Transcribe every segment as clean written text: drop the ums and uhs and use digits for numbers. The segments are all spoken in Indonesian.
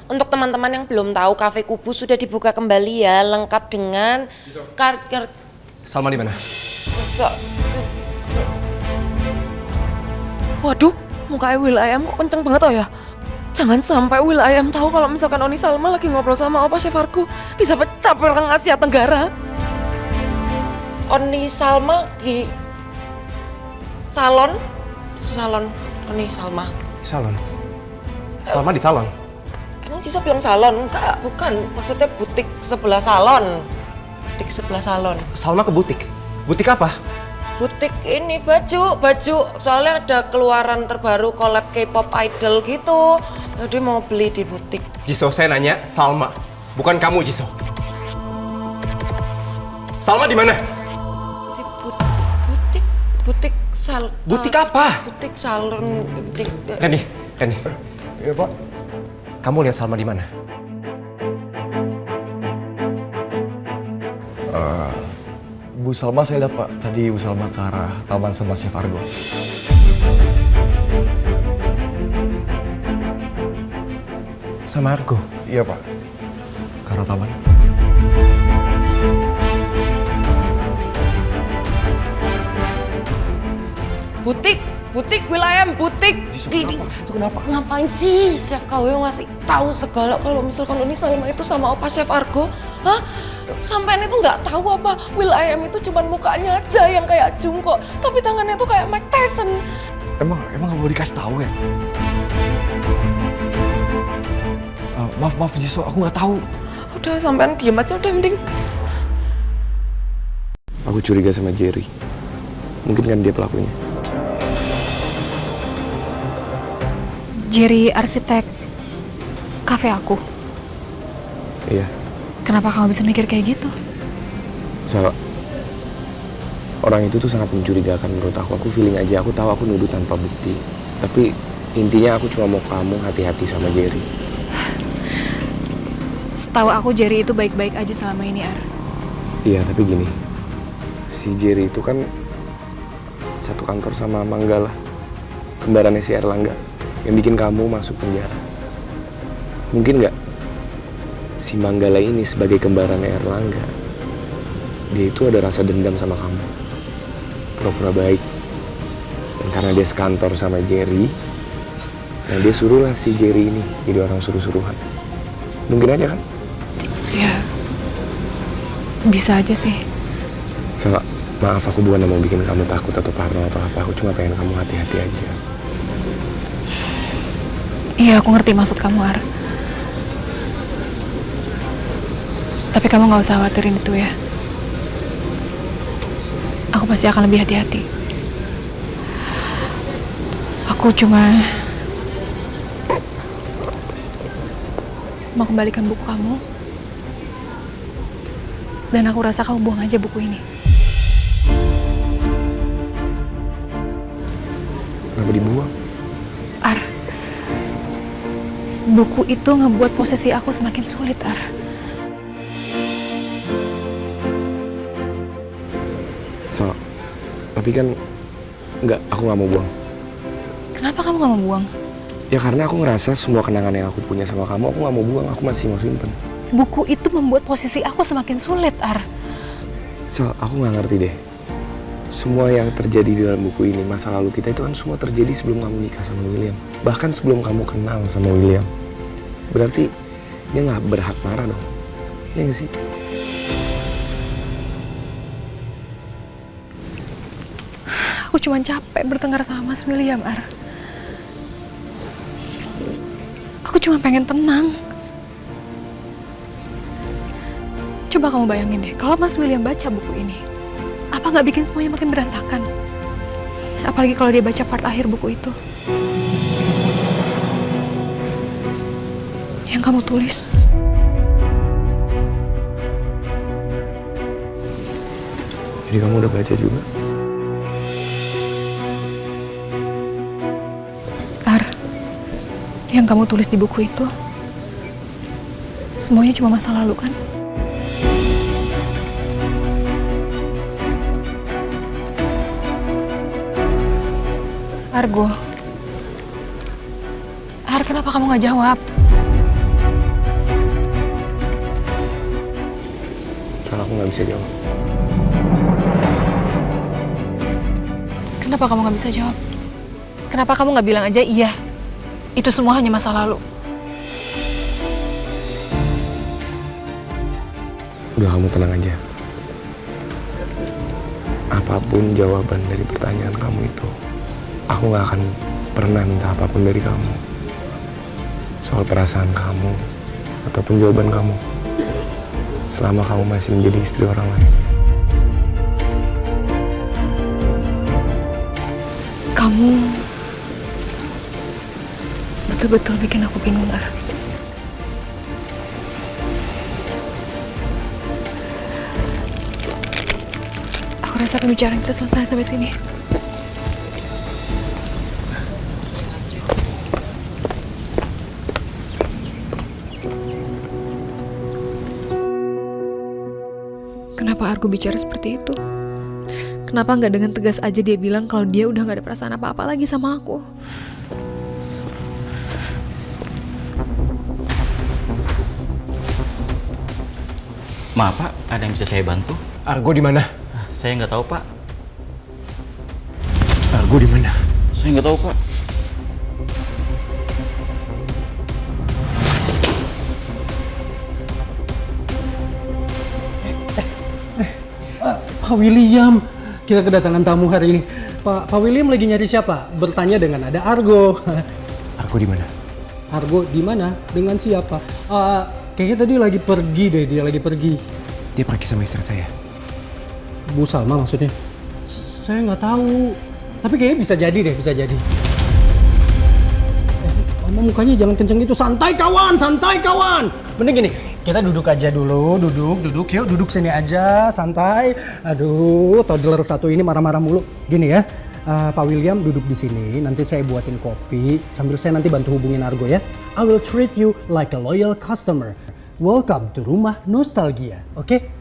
Untuk teman-teman yang belum tahu, Cafe Kubu sudah dibuka kembali ya, lengkap dengan Salma di mana? Waduh, mukanya Will I Am kok kenceng banget oh ya. Jangan sampai Will I Am tahu kalau misalkan Oni Salma lagi ngobrol sama Opa Shefargo. Bisa pecah peleng Asia Tenggara. Oni Salma di salon Oni Salma. Salon? Salma di salon? Emang Ciso bilang salon? Enggak, bukan. Maksudnya butik sebelah salon. Butik sebelah salon. Salma ke butik? Butik apa? Butik ini baju. Soalnya ada keluaran terbaru collab K-pop idol gitu. Jadi mau beli di butik. Jisoo, saya nanya Salma, bukan kamu Jisoo. Salma di mana? Di butik Butik apa? Butik salon. Kenny. Ya, Pak. Kamu lihat Salma di mana? Bu Salma saya lihat Pak, tadi Bu Salma ke arah taman sama Chef Argo. Sama Argo? Iya Pak, ke arah taman. Butik wilayah butik. Itu kenapa? Ngapain sih Chef KW ngasih tahu segala kalau misalkan Uni Salma itu sama Opa Chef Argo? Hah? Sampean itu nggak tahu apa Will I Am itu cuman mukanya aja yang kayak jungkok, tapi tangannya tuh kayak Mike Tyson. Emang nggak boleh dikasih tahu ya? Maaf Jisoo, aku nggak tahu. Udah sampean diem aja udah mending. Aku curiga sama Jerry. Mungkin kan dia pelakunya. Jerry arsitek kafe aku. Iya. Kenapa kamu bisa mikir kayak gitu? Salah. Orang itu tuh sangat mencurigakan menurut aku. Aku feeling aja, aku tahu aku nuduh tanpa bukti. Tapi intinya aku cuma mau kamu hati-hati sama Jerry. Setahu aku Jerry itu baik-baik aja selama ini, Ar. Iya, tapi gini. Si Jerry itu kan satu kantor sama Manggala, kembarannya si Erlangga, yang bikin kamu masuk penjara. Mungkin nggak si Manggala ini sebagai kembarannya Erlangga, dia itu ada rasa dendam sama kamu, pura-pura baik. Dan karena dia sekantor sama Jerry, nah dia suruhlah si Jerry ini jadi orang suruh-suruhan. Mungkin aja kan? Ya, bisa aja sih. Salah, maaf aku bukan mau bikin kamu takut atau parno atau apa. Aku cuma pengen kamu hati-hati aja. Iya, aku ngerti maksud kamu, Ar. Tapi kamu nggak usah khawatirin itu ya. Aku pasti akan lebih hati-hati. Aku cuma mau kembalikan buku kamu. Dan aku rasa kamu buang aja buku ini. Kenapa dibuang? Ar, buku itu ngebuat posisi aku semakin sulit, Ar. So, tapi kan aku nggak mau buang. Kenapa kamu nggak mau buang? Ya karena aku ngerasa semua kenangan yang aku punya sama kamu, aku nggak mau buang, aku masih mau simpen. Buku itu membuat posisi aku semakin sulit, Ar. So, aku nggak ngerti deh. Semua yang terjadi di dalam buku ini, masa lalu kita itu kan semua terjadi sebelum kamu nikah sama William. Bahkan sebelum kamu kenal sama William. Berarti dia nggak berhak marah dong. Iya nggak sih? Aku cuma capek bertengkar sama Mas William, Ar. Aku cuma pengen tenang. Coba kamu bayangin deh, kalau Mas William baca buku ini, apa nggak bikin semuanya makin berantakan? Apalagi kalau dia baca part akhir buku itu. Yang kamu tulis. Jadi kamu udah baca juga? Ar, yang kamu tulis di buku itu, semuanya cuma masa lalu kan? Argo, Ar, kenapa kamu nggak jawab? bisa jawab. Kenapa kamu nggak bisa jawab? Kenapa kamu nggak bilang aja iya? Itu semua hanya masa lalu. Udah, kamu tenang aja. Apapun jawaban dari pertanyaan kamu itu, aku gak akan pernah minta apapun dari kamu. Soal perasaan kamu, ataupun jawaban kamu. Selama kamu masih menjadi istri orang lain. Kamu betul-betul bikin aku bingung, Ar. Aku rasa pembicaraan kita selesai sampai sini. Kenapa Argo bicara seperti itu? Kenapa nggak dengan tegas aja dia bilang kalau dia udah nggak ada perasaan apa-apa lagi sama aku? Maaf Pak, ada yang bisa saya bantu? Argo di mana? Saya nggak tahu Pak. Argo di mana? Saya nggak tahu Pak. Pak William, kita kedatangan tamu hari ini. Pak William lagi nyari siapa? Bertanya dengan ada Argo. Argo di mana? Argo di mana? Dengan siapa? Kayaknya tadi lagi pergi deh, dia lagi pergi. Dia pergi sama istri saya. Bu Salma maksudnya? Saya nggak tahu. Tapi kayaknya bisa jadi deh, bisa jadi. Mama mukanya jangan kenceng gitu. Santai kawan, santai kawan. Mending gini, kita duduk aja dulu, duduk. Yuk duduk sini aja, santai. Aduh, toddler satu ini marah-marah mulu. Gini ya, Pak William duduk di sini. Nanti saya buatin kopi. Sambil saya nanti bantu hubungin Argo ya. I will treat you like a loyal customer. Welcome to Rumah Nostalgia, oke?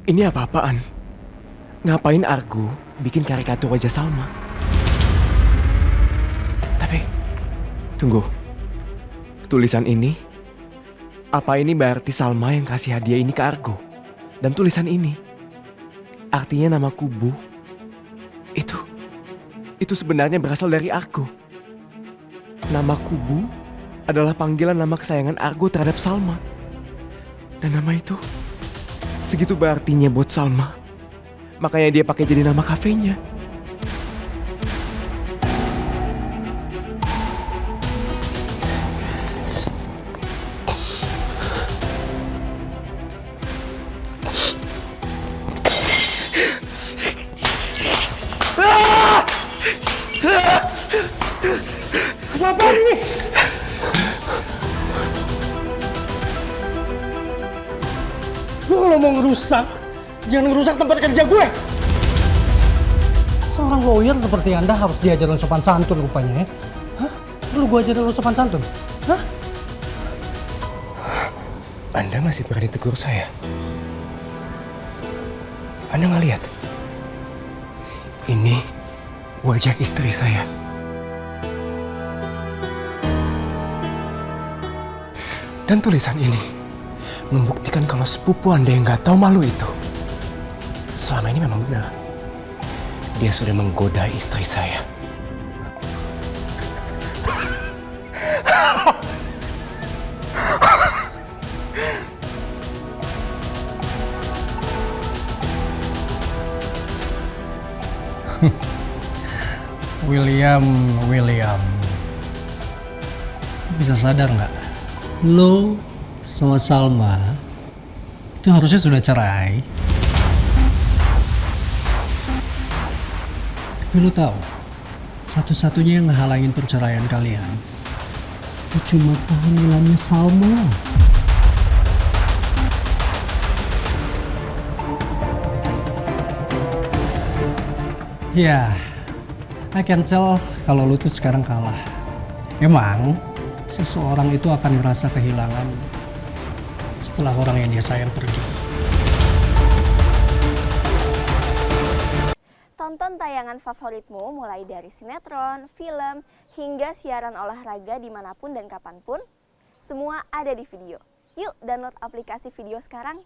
Ini apa-apaan? Ngapain Argo bikin karikatur wajah Salma? Tapi, tunggu. Tulisan ini, apa ini berarti Salma yang kasih hadiah ini ke Argo? Dan tulisan ini, artinya nama Kubu. Itu sebenarnya berasal dari Argo. Nama Kubu adalah panggilan nama kesayangan Argo terhadap Salma. Dan nama itu segitu berartinya buat Salma. Makanya dia pakai jadi nama kafenya. Apa ini? Lu kalau mau ngerusak, jangan ngerusak tempat kerja gue. Seorang lawyer seperti Anda harus diajarin sopan santun rupanya ya. Hah? Perlu gue ajarin lu sopan santun? Hah? Anda masih berani tegur saya? Anda nggak lihat? Ini wajah istri saya. Dan tulisan ini membuktikan kalau sepupu Anda yang nggak tahu malu itu selama ini memang benar. Dia sudah menggoda istri saya. William. Bisa sadar nggak? Lo sama Salma itu harusnya sudah cerai. Tapi lo tahu, satu-satunya yang ngehalangin perceraian kalian itu cuma kehamilannya Salma. Ya, I can tell kalau lu tuh sekarang kalah. Emang seseorang itu akan merasa kehilangan setelah orang yang dia sayang pergi. Tonton tayangan favoritmu mulai dari sinetron, film, hingga siaran olahraga dimanapun dan kapanpun. Semua ada di video. Yuk download aplikasi video sekarang.